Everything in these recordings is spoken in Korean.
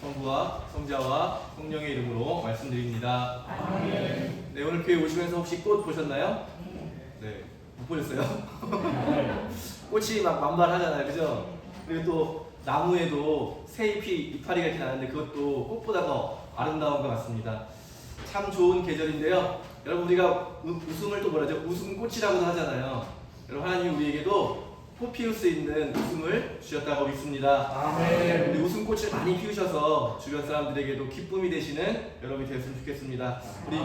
성부와 성자와 성령의 이름으로 말씀드립니다. 아멘. 네, 오늘 교회 오시면서 혹시 꽃 보셨나요? 네, 못 보셨어요? 꽃이 막 만발하잖아요, 그죠? 그리고 또 나무에도 새 이파리가 이렇게 나는데 그것도 꽃보다 더 아름다운 것 같습니다. 참 좋은 계절인데요. 여러분, 우리가 웃음을 또 뭐라죠? 웃음꽃이라고도 하잖아요. 여러분, 하나님 우리에게도 꽃 피울 수 있는 웃음을 주셨다고 믿습니다. 아멘. 우리 웃음꽃을 많이 피우셔서 주변 사람들에게도 기쁨이 되시는 여러분이 되었으면 좋겠습니다. 우리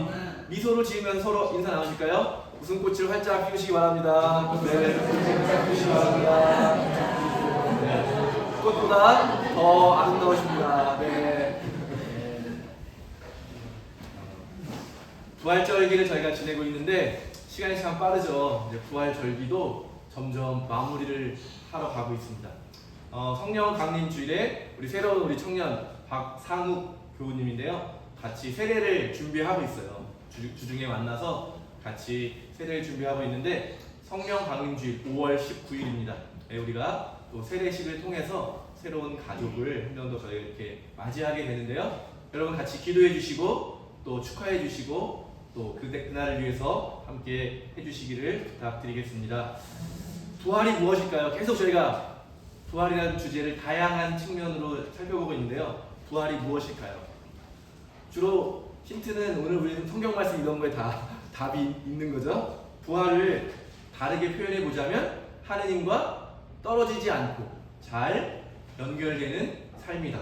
미소를 지으면 서로 인사 나누실까요? 웃음꽃을 활짝 피우시기 바랍니다. 네, 활짝 피우시기 바랍니다. 네. 꽃보다 더 아름다우십니다. 네. 부활절기를 저희가 지내고 있는데 시간이 참 빠르죠. 이제 부활절기도 점점 마무리를 하러 가고 있습니다. 성령 강림 주일에 우리 새로운 우리 청년 박상욱 교우님인데요. 같이 세례를 준비하고 있어요. 주중에 만나서 같이 세례를 준비하고 있는데 성령 강림 주일 5월 19일입니다. 네, 우리가 또 세례식을 통해서 새로운 가족을 한 명 더 저희가 이렇게 맞이하게 되는데요. 여러분 같이 기도해 주시고 또 축하해 주시고 또 그날을 위해서 함께 해주시기를 부탁드리겠습니다. 부활이 무엇일까요? 계속 저희가 부활이라는 주제를 다양한 측면으로 살펴보고 있는데요. 부활이 무엇일까요? 주로 힌트는 오늘 우리는 성경 말씀 이런 거에 다 답이 있는 거죠. 부활을 다르게 표현해 보자면 하느님과 떨어지지 않고 잘 연결되는 삶이다.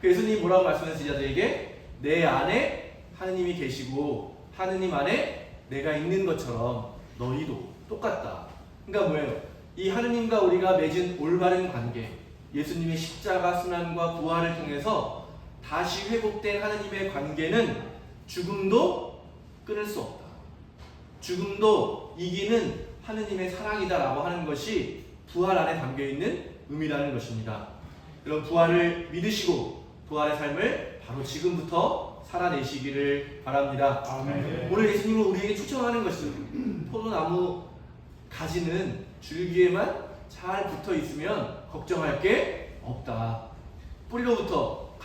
예수님이 뭐라고 말씀하시죠? 저에게 내 안에 하느님이 계시고 하느님 안에 내가 있는 것처럼 너희도 똑같다. 그러니까 뭐예요? 이 하느님과 우리가 맺은 올바른 관계, 예수님의 십자가 순환과 부활을 통해서 다시 회복된 하느님의 관계는 죽음도 끊을 수 없다. 죽음도 이기는 하느님의 사랑이다라고 하는 것이 부활 안에 담겨있는 의미라는 것입니다. 여러분, 부활을 믿으시고 부활의 삶을 바로 지금부터 살아내시기를 바랍니다. 아멘. 오늘 예수님은 우리에게 추천하는 것이죠. 포도나무 가지는 줄기에만 잘 붙어 있으면 걱정할 게 없다. 뿌리로부터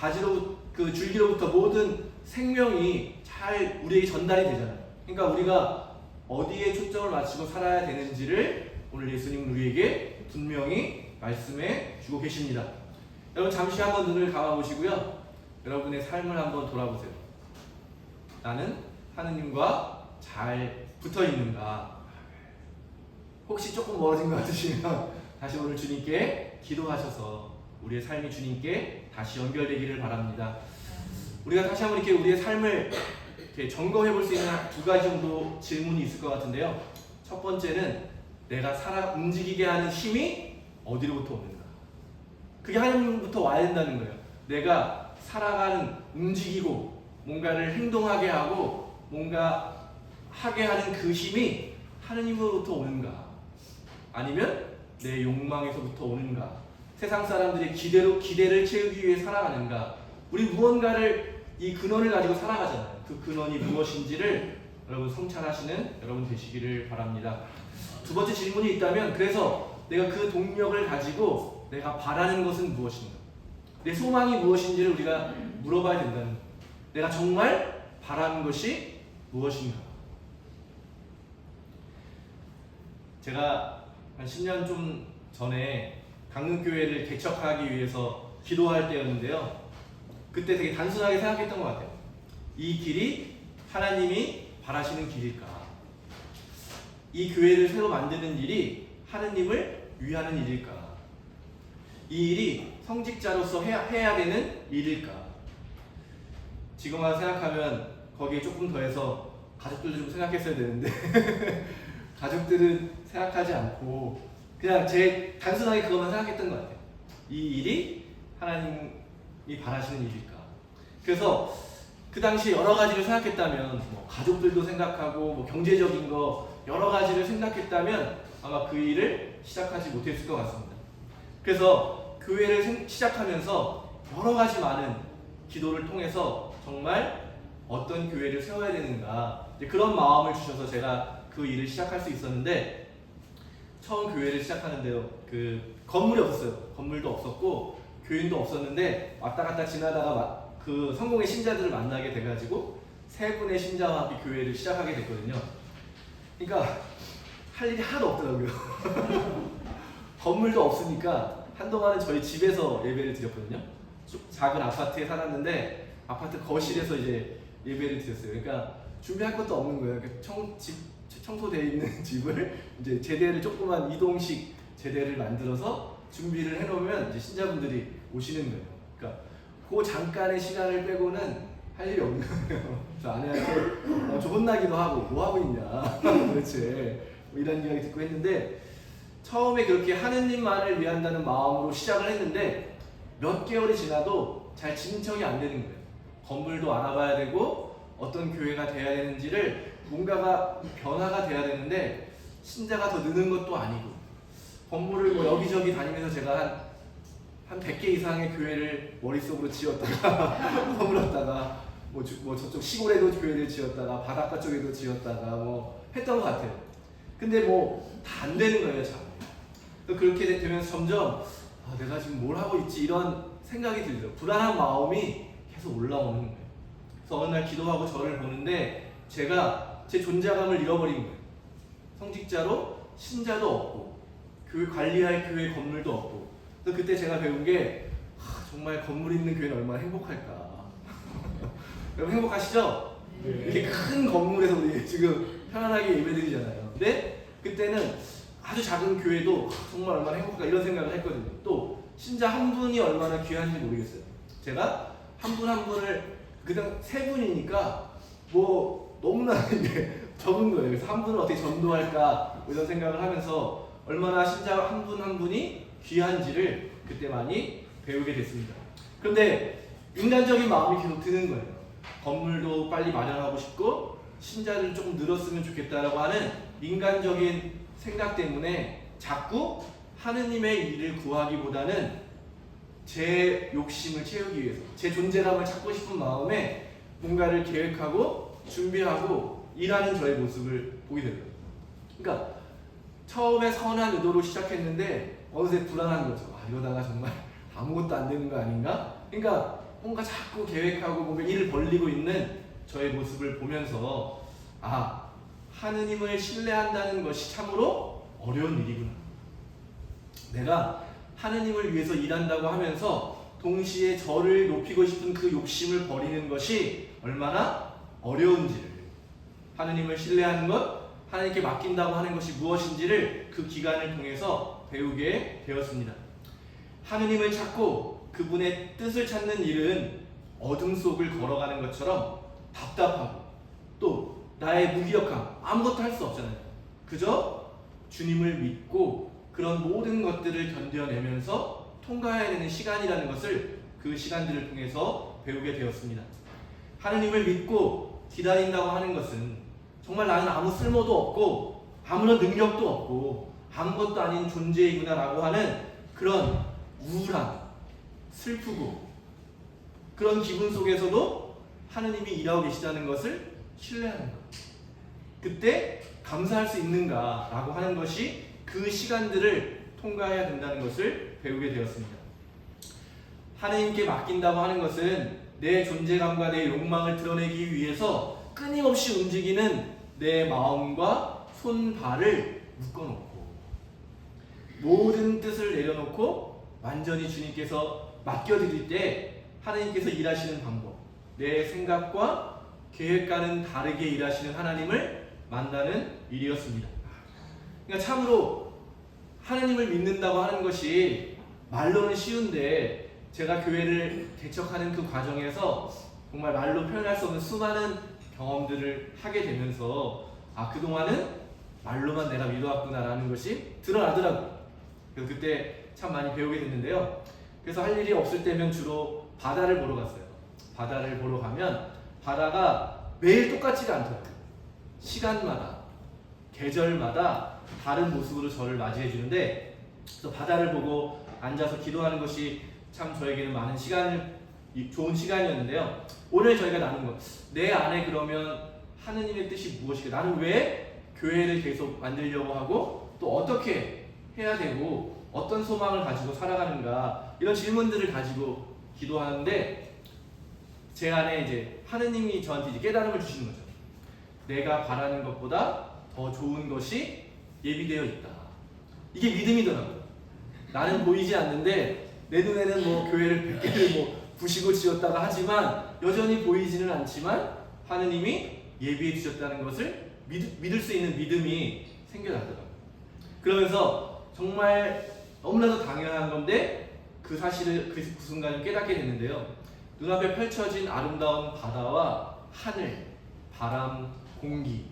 그 줄기로부터 모든 생명이 잘 우리에게 전달이 되잖아요. 그러니까 우리가 어디에 초점을 맞추고 살아야 되는지를 오늘 예수님은 우리에게 분명히 말씀해 주고 계십니다. 여러분, 잠시 한번 눈을 감아 보시고요. 여러분의 삶을 한번 돌아보세요. 나는 하느님과 잘 붙어 있는가? 혹시 조금 멀어진 것 같으시면 다시 오늘 주님께 기도하셔서 우리의 삶이 주님께 다시 연결되기를 바랍니다. 우리가 다시 한번 이렇게 우리의 삶을 이렇게 점검해 볼 수 있는 두 가지 정도 질문이 있을 것 같은데요. 첫 번째는 내가 살아 움직이게 하는 힘이 어디로부터 오는가? 그게 하나님부터 와야 된다는 거예요. 내가 살아가는, 움직이고 뭔가를 행동하게 하고 뭔가 하게 하는 그 힘이 하느님으로부터 오는가? 아니면 내 욕망에서부터 오는가? 세상 사람들의 기대를 채우기 위해 살아가는가? 우리 무언가를 이 근원을 가지고 살아가잖아요. 그 근원이 무엇인지를 여러분 성찰하시는 여러분 되시기를 바랍니다. 두 번째 질문이 있다면, 그래서 내가 그 동력을 가지고 내가 바라는 것은 무엇인가? 내 소망이 무엇인지를 우리가 물어봐야 된다는 거예요. 내가 정말 바라는 것이 무엇인가? 제가 한 10년 좀 전에 강릉교회를 개척하기 위해서 기도할 때였는데요. 그때 되게 단순하게 생각했던 것 같아요. 이 길이 하나님이 바라시는 길일까? 이 교회를 새로 만드는 일이 하느님을 위하는 일일까? 이 일이 성직자로서 해야 되는 일일까? 지금 와서 생각하면 거기에 조금 더해서 가족들도 좀 생각했어야 되는데 가족들은 생각하지 않고 그냥 제 단순하게 그것만 생각했던 것 같아요. 이 일이 하나님이 바라시는 일일까? 그래서 그 당시 여러 가지를 생각했다면, 가족들도 생각하고 경제적인 거 여러 가지를 생각했다면 아마 그 일을 시작하지 못했을 것 같습니다. 그래서 교회를 시작하면서 여러 가지 많은 기도를 통해서 정말 어떤 교회를 세워야 되는가, 그런 마음을 주셔서 제가 그 일을 시작할 수 있었는데, 처음 교회를 시작하는데요, 그 건물이 없었어요. 건물도 없었고 교인도 없었는데 왔다 갔다 지나다가 그 성공의 신자들을 만나게 돼가지고 세 분의 신자와 함께 교회를 시작하게 됐거든요. 그러니까 할 일이 하나도 없더라고요. 건물도 없으니까 한동안은 저희 집에서 예배를 드렸거든요. 작은 아파트에 살았는데 아파트 거실에서 이제 예배를 드렸어요. 그러니까 준비할 것도 없는 거예요. 청소되어 있는 집을 이제 제대를 조그만 이동식 제대를 만들어서 준비를 해놓으면 이제 신자분들이 오시는 거예요. 그러니까 그 잠깐의 시간을 빼고는 할 일이 없는 거예요. 그래서 아내한테 좀 혼나기도 하고 뭐 하고 있냐 도대체 뭐 이런 이야기 듣고 했는데 처음에 그렇게 하느님만을 위한다는 마음으로 시작을 했는데 몇 개월이 지나도 잘 진척이 안 되는 거예요. 건물도 알아봐야 되고 어떤 교회가 돼야 되는지를 뭔가가 변화가 돼야 되는데 신자가 더 느는 것도 아니고 건물을 뭐 여기저기 다니면서 제가 한 100개 이상의 교회를 머릿속으로 지었다가 허물었다가 뭐 저쪽 시골에도 교회를 지었다가 바닷가 쪽에도 지었다가 뭐 했던 것 같아요. 근데 뭐 다 안 되는 거예요, 참. 그렇게 되면서 점점 내가 지금 뭘 하고 있지 이런 생각이 들죠. 불안한 마음이 계속 올라오는 거예요. 그래서 어느 날 기도하고 저를 보는데 제가 제 존재감을 잃어버린 거예요. 성직자로 신자도 없고 교회 관리할 교회 건물도 없고. 그래서 그때 제가 배운 게 정말 건물 있는 교회는 얼마나 행복할까. 여러분 행복하시죠? 네. 이렇게 큰 건물에서 우리 지금 편안하게 예배드리잖아요. 근데 그때는 아주 작은 교회도 정말 얼마나 행복할까 이런 생각을 했거든요. 또 신자 한 분이 얼마나 귀한지 모르겠어요. 제가 한 분 한 분을 그냥 세 분이니까 뭐 너무나 이게 적은 거예요. 그래서 한 분을 어떻게 전도할까 이런 생각을 하면서 얼마나 신자 한 분 한 분이 귀한지를 그때 많이 배우게 됐습니다. 그런데 인간적인 마음이 계속 드는 거예요. 건물도 빨리 마련하고 싶고 신자를 조금 늘었으면 좋겠다라고 하는 인간적인 생각 때문에 자꾸 하느님의 일을 구하기보다는 제 욕심을 채우기 위해서 제 존재감을 찾고 싶은 마음에 뭔가를 계획하고 준비하고 일하는 저의 모습을 보게 되더라고요. 그러니까 처음에 선한 의도로 시작했는데 어느새 불안한 거죠. 이러다가 정말 아무것도 안 되는 거 아닌가? 그러니까 뭔가 자꾸 계획하고 뭔가 일을 벌리고 있는 저의 모습을 보면서 하느님을 신뢰한다는 것이 참으로 어려운 일이구나. 내가 하느님을 위해서 일한다고 하면서 동시에 저를 높이고 싶은 그 욕심을 버리는 것이 얼마나 어려운지를, 하느님을 신뢰하는 것, 하나님께 맡긴다고 하는 것이 무엇인지를 그 기간을 통해서 배우게 되었습니다. 하느님을 찾고 그분의 뜻을 찾는 일은 어둠 속을 걸어가는 것처럼 답답하고 또 나의 무기력함, 아무것도 할 수 없잖아요. 그저 주님을 믿고 그런 모든 것들을 견뎌내면서 통과해야 되는 시간이라는 것을 그 시간들을 통해서 배우게 되었습니다. 하느님을 믿고 기다린다고 하는 것은 정말 나는 아무 쓸모도 없고 아무런 능력도 없고 아무것도 아닌 존재이구나 라고 하는 그런 우울함, 슬프고 그런 기분 속에서도 하느님이 일하고 계시다는 것을 신뢰하는 것. 그때 감사할 수 있는가 라고 하는 것이 그 시간들을 통과해야 된다는 것을 배우게 되었습니다. 하느님께 맡긴다고 하는 것은 내 존재감과 내 욕망을 드러내기 위해서 끊임없이 움직이는 내 마음과 손발을 묶어놓고 모든 뜻을 내려놓고 완전히 주님께서 맡겨드릴 때 하나님께서 일하시는 방법, 내 생각과 계획과는 다르게 일하시는 하나님을 만나는 일이었습니다. 그러니까 참으로 하나님을 믿는다고 하는 것이 말로는 쉬운데 제가 교회를 개척하는 그 과정에서 정말 말로 표현할 수 없는 수많은 경험들을 하게 되면서 그동안은 말로만 내가 믿어왔구나라는 것이 드러나더라고요. 그래서 그때 참 많이 배우게 됐는데요. 그래서 할 일이 없을 때면 주로 바다를 보러 갔어요. 바다를 보러 가면 바다가 매일 똑같지가 않더라고요. 시간마다, 계절마다 다른 모습으로 저를 맞이해 주는데 그래서 바다를 보고 앉아서 기도하는 것이 참 저에게는 많은 좋은 시간이었는데요. 오늘 저희가 나눈 것, 내 안에 그러면 하느님의 뜻이 무엇일까? 나는 왜 교회를 계속 만들려고 하고 또 어떻게 해야 되고 어떤 소망을 가지고 살아가는가 이런 질문들을 가지고 기도하는데 제 안에 이제 하느님이 저한테 이제 깨달음을 주시는 거죠. 내가 바라는 것보다 더 좋은 것이 예비되어 있다. 이게 믿음이더라고요. 나는 보이지 않는데 내 눈에는 뭐 교회를 100개를 뭐 부시고 지었다가 하지만 여전히 보이지는 않지만 하느님이 예비해 주셨다는 것을 믿을 수 있는 믿음이 생겨나더라고요. 그러면서 정말 너무나도 당연한 건데 그 사실을 그 순간을 깨닫게 됐는데요. 눈앞에 펼쳐진 아름다운 바다와 하늘, 바람, 공기,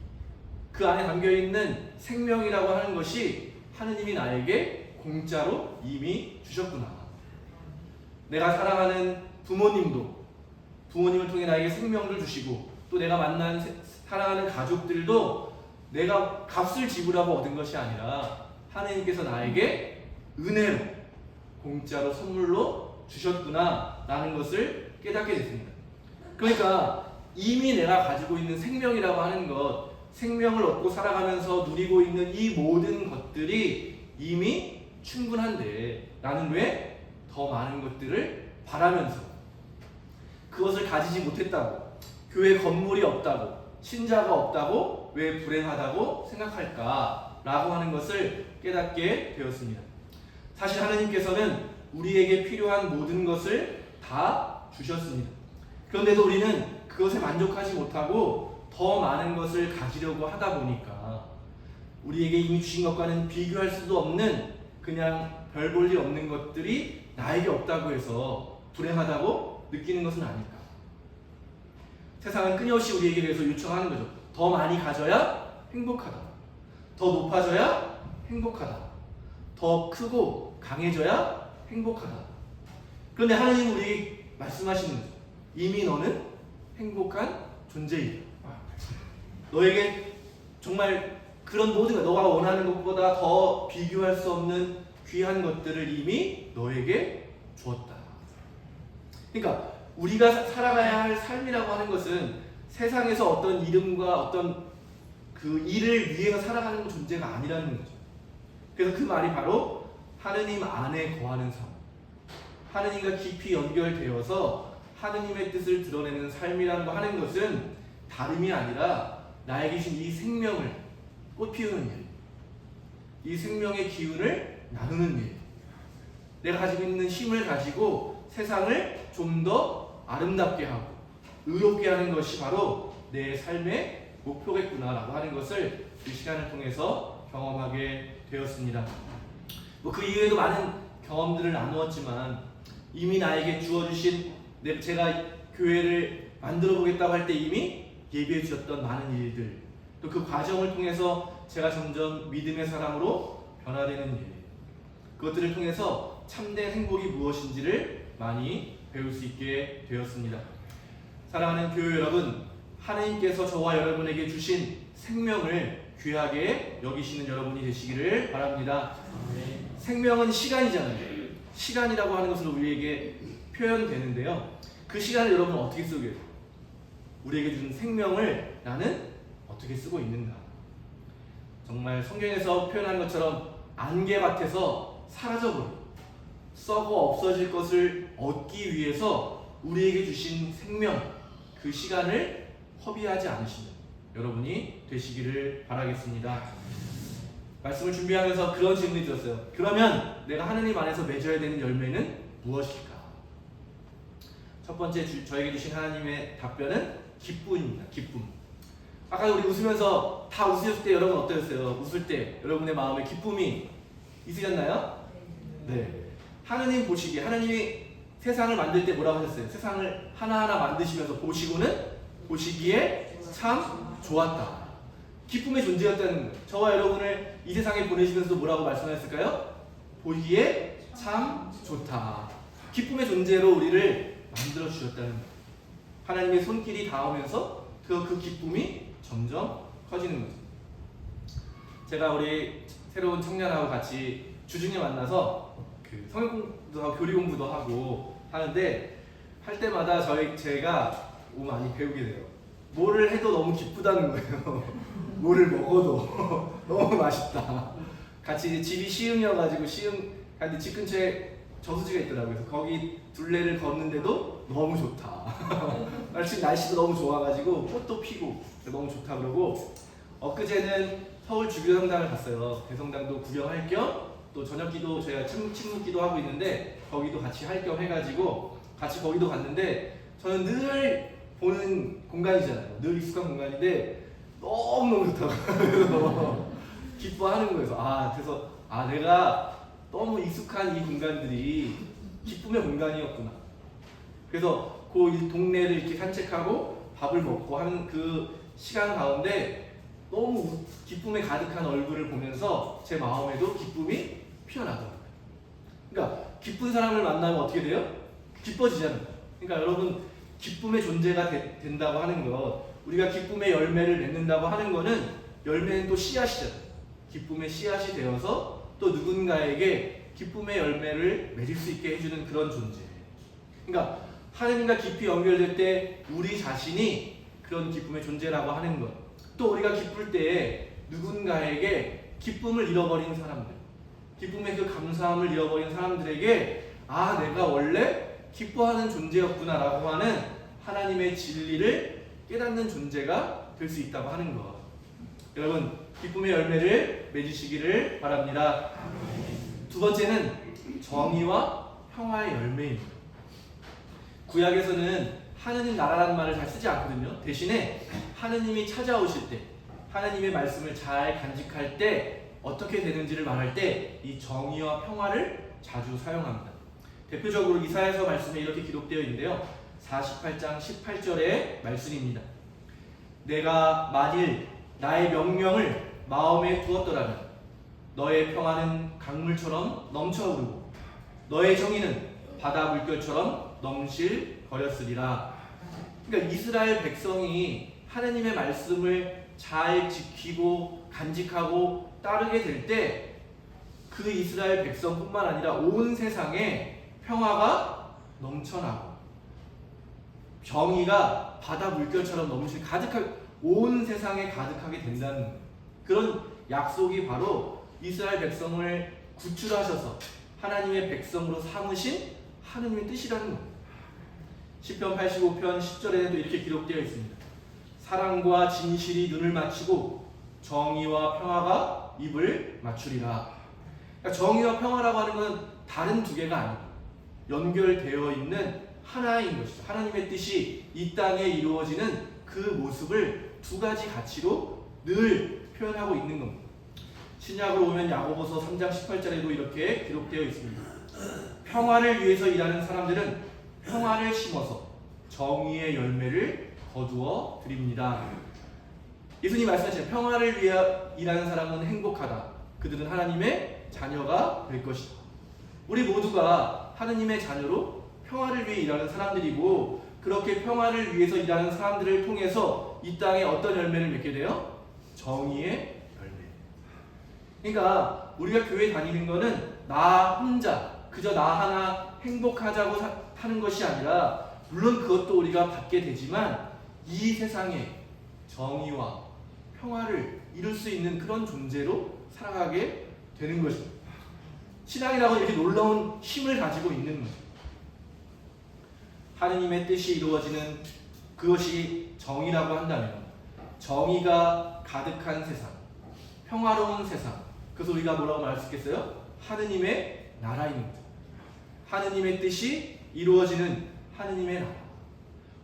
그 안에 담겨있는 생명이라고 하는 것이 하느님이 나에게 공짜로 이미 주셨구나. 내가 사랑하는 부모님을 통해 나에게 생명을 주시고 또 내가 만난 사랑하는 가족들도 내가 값을 지불하고 얻은 것이 아니라 하느님께서 나에게 은혜로 공짜로 선물로 주셨구나 라는 것을 깨닫게 됐습니다. 그러니까 이미 내가 가지고 있는 생명이라고 하는 것, 생명을 얻고 살아가면서 누리고 있는 이 모든 것들이 이미 충분한데 나는 왜 더 많은 것들을 바라면서 그것을 가지지 못했다고, 교회 건물이 없다고, 신자가 없다고 왜 불행하다고 생각할까 라고 하는 것을 깨닫게 되었습니다. 사실 하나님께서는 우리에게 필요한 모든 것을 다 주셨습니다. 그런데도 우리는 그것에 만족하지 못하고 더 많은 것을 가지려고 하다 보니까 우리에게 이미 주신 것과는 비교할 수도 없는 그냥 별 볼 일 없는 것들이 나에게 없다고 해서 불행하다고 느끼는 것은 아닐까. 세상은 끊임없이 우리에게 대해서 요청하는 거죠. 더 많이 가져야 행복하다. 더 높아져야 행복하다. 더 크고 강해져야 행복하다. 그런데 하나님은 우리에게 말씀하시는 거죠. 이미 너는 행복한 존재이다. 너에게 정말 그런 모든 것, 너가 원하는 것보다 더 비교할 수 없는 귀한 것들을 이미 너에게 주었다. 그러니까 우리가 살아가야 할 삶이라고 하는 것은 세상에서 어떤 이름과 어떤 그 일을 위해서 살아가는 존재가 아니라는 거죠. 그래서 그 말이 바로 하느님 안에 거하는 삶, 하느님과 깊이 연결되어서 하느님의 뜻을 드러내는 삶이라는 거 하는 것은 다름이 아니라 나에게 주신 이 생명을 꽃피우는 일, 이 생명의 기운을 나누는 일, 내가 가지고 있는 힘을 가지고 세상을 좀 더 아름답게 하고 의롭게 하는 것이 바로 내 삶의 목표겠구나라고 하는 것을 이 시간을 통해서 경험하게 되었습니다. 그 이후에도 많은 경험들을 나누었지만 이미 나에게 주어주신 제가 교회를 만들어 보겠다고 할 때 이미 예비해 주셨던 많은 일들, 또 그 과정을 통해서 제가 점점 믿음의 사람으로 변화되는 일, 그것들을 통해서 참된 행복이 무엇인지를 많이 배울 수 있게 되었습니다. 사랑하는 교회 여러분, 하나님께서 저와 여러분에게 주신 생명을 귀하게 여기시는 여러분이 되시기를 바랍니다. 생명은 시간이잖아요. 시간이라고 하는 것으로 우리에게 표현되는데요. 그 시간을 여러분은 어떻게 쓰고 계세요? 우리에게 준 생명을 나는 어떻게 쓰고 있는가? 정말 성경에서 표현한 것처럼 안개밭에서 사라져버리고 썩어 없어질 것을 얻기 위해서 우리에게 주신 생명, 그 시간을 허비하지 않으시는 여러분이 되시기를 바라겠습니다. 말씀을 준비하면서 그런 질문이 들었어요. 그러면 내가 하느님 안에서 맺어야 되는 열매는 무엇일까? 첫 번째 저에게 주신 하나님의 답변은 기쁨입니다. 기쁨. 아까 우리 웃으면서 다 웃으셨을 때 여러분 어떠셨어요? 웃을 때 여러분의 마음에 기쁨이 있으셨나요? 네. 하느님 보시기에, 하느님이 세상을 만들 때 뭐라고 하셨어요? 세상을 하나하나 만드시면서 보시기에 참 좋았다. 기쁨의 존재였다는 거예요. 저와 여러분을 이 세상에 보내시면서 뭐라고 말씀하셨을까요? 보기에 참 좋다. 기쁨의 존재로 우리를 만들어 주셨다는 거예요. 하나님의 손길이 닿으면서 그 기쁨이 점점 커지는 거죠. 제가 우리 새로운 청년하고 같이 주중에 만나서 그 성경 공부도 하고 교리 공부도 하고 하는데 할 때마다 제가 많이 배우게 돼요. 뭐를 해도 너무 기쁘다는 거예요. 뭐를 먹어도 너무 맛있다. 같이 집이 시흥이어가지고 근데 집 근처에 저수지가 있더라고요. 그래서 거기 둘레를 걷는데도 너무 좋다. 지금 날씨도 너무 좋아가지고 꽃도 피고 너무 좋다 그러고, 엊그제는 서울 주교성당을 갔어요. 대성당도 구경할 겸 또 저녁기도 저희가 침묵기도 하고 있는데 거기도 같이 할 겸 해가지고 같이 거기도 갔는데, 저는 늘 보는 공간이잖아요. 늘 익숙한 공간인데 너무너무 좋다고 그래서 기뻐하는 거예요. 그래서 내가 너무 익숙한 이 공간들이 기쁨의 공간이었구나. 그래서 그 동네를 이렇게 산책하고 밥을 먹고 하는 그 시간 가운데 너무 기쁨에 가득한 얼굴을 보면서 제 마음에도 기쁨이 피어나더라고요. 그러니까 기쁜 사람을 만나면 어떻게 돼요? 기뻐지잖아요. 그러니까 여러분, 기쁨의 존재가 된다고 하는 것, 우리가 기쁨의 열매를 맺는다고 하는 거는, 열매는 또 씨앗이잖아요. 기쁨의 씨앗이 되어서 또 누군가에게 기쁨의 열매를 맺을 수 있게 해주는 그런 존재. 그러니까 하느님과 깊이 연결될 때 우리 자신이 그런 기쁨의 존재라고 하는 것. 또 우리가 기쁠 때에 누군가에게 기쁨을 잃어버린 사람들, 기쁨의 그 감사함을 잃어버린 사람들에게 내가 원래 기뻐하는 존재였구나 라고 하는 하나님의 진리를 깨닫는 존재가 될 수 있다고 하는 것. 여러분, 기쁨의 열매를 맺으시기를 바랍니다. 두 번째는 정의와 평화의 열매입니다. 구약에서는 하느님 나라라는 말을 잘 쓰지 않거든요. 대신에 하느님이 찾아오실 때, 하느님의 말씀을 잘 간직할 때 어떻게 되는지를 말할 때 이 정의와 평화를 자주 사용합니다. 대표적으로 이사야서 말씀에 이렇게 기록되어 있는데요. 48장 18절의 말씀입니다. 내가 만일 나의 명령을 마음에 두었더라면 너의 평화는 강물처럼 넘쳐흐르고 너의 정의는 바다 물결처럼 넘실거렸으리라. 그러니까 이스라엘 백성이 하나님의 말씀을 잘 지키고 간직하고 따르게 될 때 그 이스라엘 백성뿐만 아니라 온 세상에 평화가 넘쳐나고 정의가 바다 물결처럼 가득하게 온 세상에 가득하게 된다는 그런 약속이 바로 이스라엘 백성을 구출하셔서 하나님의 백성으로 삼으신 하나님의 뜻이라는 겁니다. 시편 85편 10절에도 이렇게 기록되어 있습니다. 사랑과 진실이 눈을 맞추고 정의와 평화가 입을 맞추리라. 그러니까 정의와 평화라고 하는 것은 다른 두 개가 아니고 연결되어 있는 하나인 것이죠. 하나님의 뜻이 이 땅에 이루어지는 그 모습을 두 가지 가치로 늘 표현하고 있는 겁니다. 신약으로 오면 야고보서 3장 18절에도 이렇게 기록되어 있습니다. 평화를 위해서 일하는 사람들은 평화를 심어서 정의의 열매를 거두어 드립니다. 예수님 말씀하시는 평화를 위해 일하는 사람은 행복하다. 그들은 하나님의 자녀가 될 것이다. 우리 모두가 하나님의 자녀로 평화를 위해 일하는 사람들이고, 그렇게 평화를 위해서 일하는 사람들을 통해서 이 땅에 어떤 열매를 맺게 돼요? 정의의 열매. 그러니까 우리가 교회 다니는 거는 나 혼자 그저 나 하나 행복하자고 하는 것이 아니라, 물론 그것도 우리가 받게 되지만 이 세상에 정의와 평화를 이룰 수 있는 그런 존재로 살아가게 되는 것입니다. 신앙이라고 이렇게 놀라운 힘을 가지고 있는 거죠. 하느님의 뜻이 이루어지는 그것이 정의라고 한다면, 정의가 가득한 세상, 평화로운 세상, 그래서 우리가 뭐라고 말할 수 있겠어요? 하느님의 나라입니다. 하느님의 뜻이 이루어지는 하느님의 나라.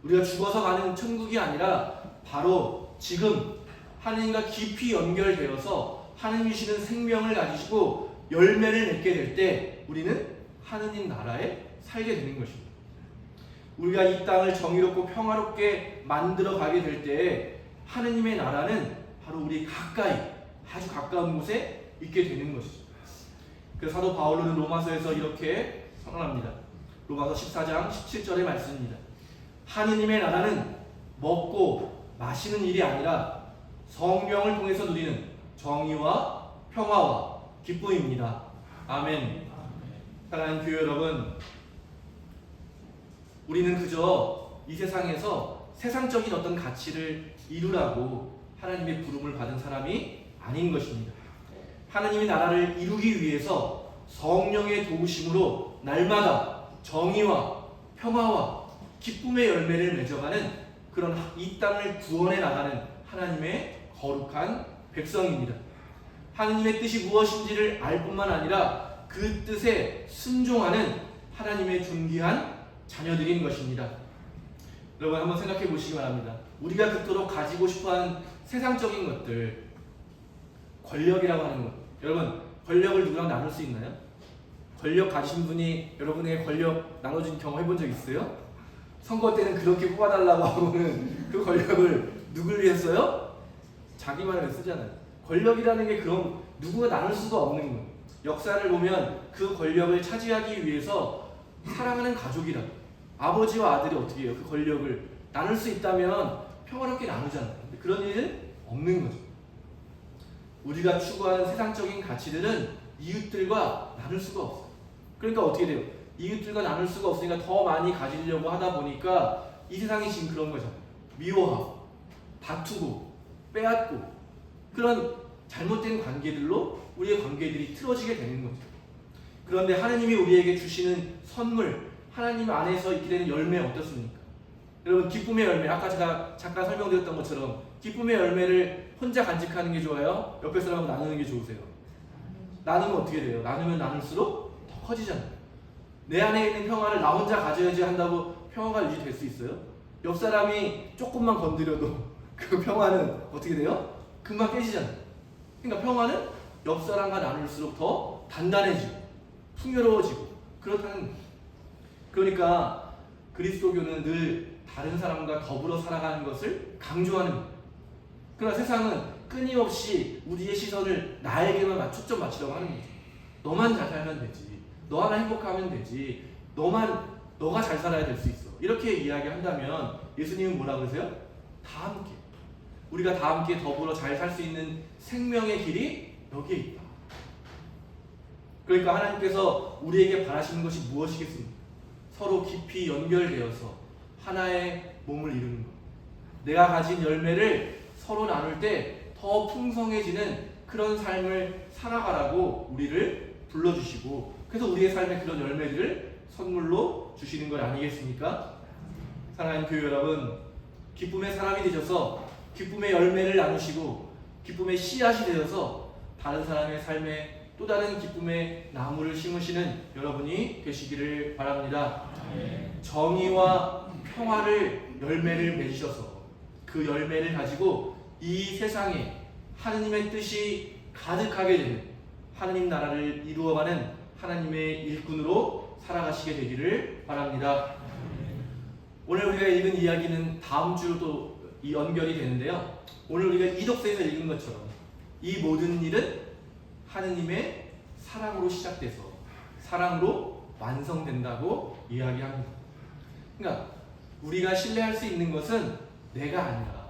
우리가 죽어서 가는 천국이 아니라 바로 지금 하느님과 깊이 연결되어서 하느님이 주시는 생명을 가지시고 열매를 맺게 될 때 우리는 하느님 나라에 살게 되는 것입니다. 우리가 이 땅을 정의롭고 평화롭게 만들어 가게 될 때 하느님의 나라는 바로 우리 가까이, 아주 가까운 곳에 있게 되는 것이죠. 그래서 사도 바울은 로마서에서 이렇게 선언합니다. 로마서 14장 17절의 말씀입니다. 하느님의 나라는 먹고 마시는 일이 아니라 성령을 통해서 누리는 정의와 평화와 기쁨입니다. 아멘. 사랑하는 교회 여러분, 우리는 그저 이 세상에서 세상적인 어떤 가치를 이루라고 하나님의 부름을 받은 사람이 아닌 것입니다. 하나님의 나라를 이루기 위해서 성령의 도우심으로 날마다 정의와 평화와 기쁨의 열매를 맺어가는 그런 이 땅을 구원해 나가는 하나님의 거룩한 백성입니다. 하나님의 뜻이 무엇인지를 알 뿐만 아니라 그 뜻에 순종하는 하나님의 존귀한 자녀들인 것입니다. 여러분 한번 생각해 보시기 바랍니다. 우리가 그토록 가지고 싶어하는 세상적인 것들, 권력이라고 하는 것, 여러분 권력을 누구랑 나눌 수 있나요? 권력 가진 분이 여러분에게 권력 나눠준 경험 해본 적 있어요? 선거 때는 그렇게 뽑아달라고 하고는 그 권력을 누굴 위해 써요? 자기만을 쓰잖아요. 권력이라는 게 그런 누구가 나눌 수가 없는 거예요. 역사를 보면 그 권력을 차지하기 위해서 사랑하는 가족이라 아버지와 아들이 어떻게 해요? 그 권력을 나눌 수 있다면 평화롭게 나누잖아요. 근데 그런 일은 없는 거죠. 우리가 추구하는 세상적인 가치들은 이웃들과 나눌 수가 없어요. 그러니까 어떻게 돼요? 이웃들과 나눌 수가 없으니까 더 많이 가지려고 하다 보니까 이 세상이 지금 그런 거잖아요. 미워하고 다투고 빼앗고 그런 잘못된 관계들로 우리의 관계들이 틀어지게 되는 거죠. 그런데 하나님이 우리에게 주시는 선물, 하나님 안에서 있게 되는 열매 어떻습니까? 여러분 기쁨의 열매, 아까 제가 잠깐 설명드렸던 것처럼 기쁨의 열매를 혼자 간직하는 게 좋아요? 옆에 사람하고 나누는 게 좋으세요? 나누면 어떻게 돼요? 나누면 나눌수록 더 커지잖아요. 내 안에 있는 평화를 나 혼자 가져야지 한다고 평화가 유지될 수 있어요? 옆 사람이 조금만 건드려도 그 평화는 어떻게 돼요? 금방 깨지잖아요. 그러니까 평화는 옆 사람과 나눌수록 더 단단해지고 풍요로워지고 그렇다는 거예요. 그러니까 그리스도교는 늘 다른 사람과 더불어 살아가는 것을 강조하는 거예요. 그러나 세상은 끊임없이 우리의 시선을 나에게만 초점 맞추려고 하는 거죠. 너만 잘 살면 되지. 너 하나 행복하면 되지. 너가 잘 살아야 될 수 있어. 이렇게 이야기한다면 예수님은 뭐라 그러세요? 다 함께. 우리가 다 함께 더불어 잘 살 수 있는 생명의 길이 여기에 있다. 그러니까 하나님께서 우리에게 바라시는 것이 무엇이겠습니까? 서로 깊이 연결되어서 하나의 몸을 이루는 것. 내가 가진 열매를 서로 나눌 때 더 풍성해지는 그런 삶을 살아가라고 우리를 불러주시고 그래서 우리의 삶에 그런 열매들을 선물로 주시는 것 아니겠습니까? 사랑하는 교회 여러분, 기쁨의 사람이 되셔서 기쁨의 열매를 나누시고 기쁨의 씨앗이 되어서 다른 사람의 삶에 또 다른 기쁨의 나무를 심으시는 여러분이 되시기를 바랍니다. 정의와 평화를 열매를 맺으셔서 그 열매를 가지고 이 세상에 하느님의 뜻이 가득하게 되는 하느님 나라를 이루어가는 하나님의 일꾼으로 살아가시게 되기를 바랍니다. 오늘 우리가 읽은 이야기는 다음 주로도 연결이 되는데요. 오늘 우리가 이독서에서 읽은 것처럼 이 모든 일은 하느님의 사랑으로 시작돼서 사랑으로 완성된다고 이야기합니다. 그러니까 우리가 신뢰할 수 있는 것은 내가 아니라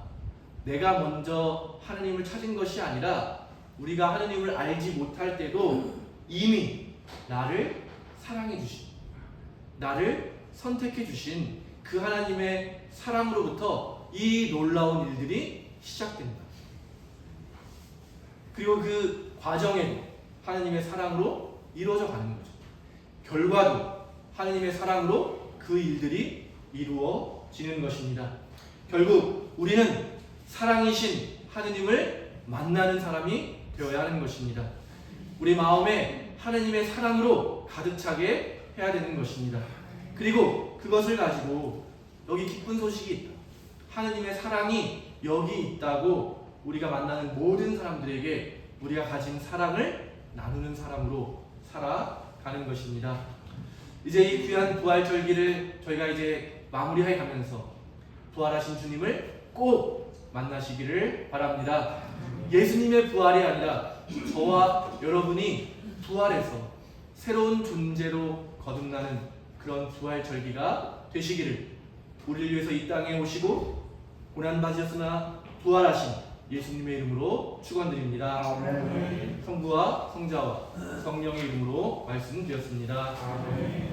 내가 먼저 하느님을 찾은 것이 아니라 우리가 하느님을 알지 못할 때도 이미 나를 사랑해 주신, 나를 선택해 주신 그 하나님의 사랑으로부터 이 놀라운 일들이 시작된다. 그리고 그 과정에도 하나님의 사랑으로 이루어져 가는 거죠. 결과도 하나님의 사랑으로 그 일들이 이루어지는 것입니다. 결국 우리는 사랑이신 하느님을 만나는 사람이 되어야 하는 것입니다. 우리 마음에 하느님의 사랑으로 가득 차게 해야 되는 것입니다. 그리고 그것을 가지고 여기 기쁜 소식이 있다. 하느님의 사랑이 여기 있다고 우리가 만나는 모든 사람들에게 우리가 가진 사랑을 나누는 사람으로 살아가는 것입니다. 이제 이 귀한 부활절기를 저희가 이제 마무리해 가면서 부활하신 주님을 꼭 만나시기를 바랍니다. 예수님의 부활이 아니라 저와 여러분이 부활해서 새로운 존재로 거듭나는 그런 부활절기가 되시기를 우리를 위해서 이 땅에 오시고 고난받으셨으나 부활하신 예수님의 이름으로 축원드립니다. 아멘. 성부와 성자와 성령의 이름으로 말씀드렸습니다. 아멘.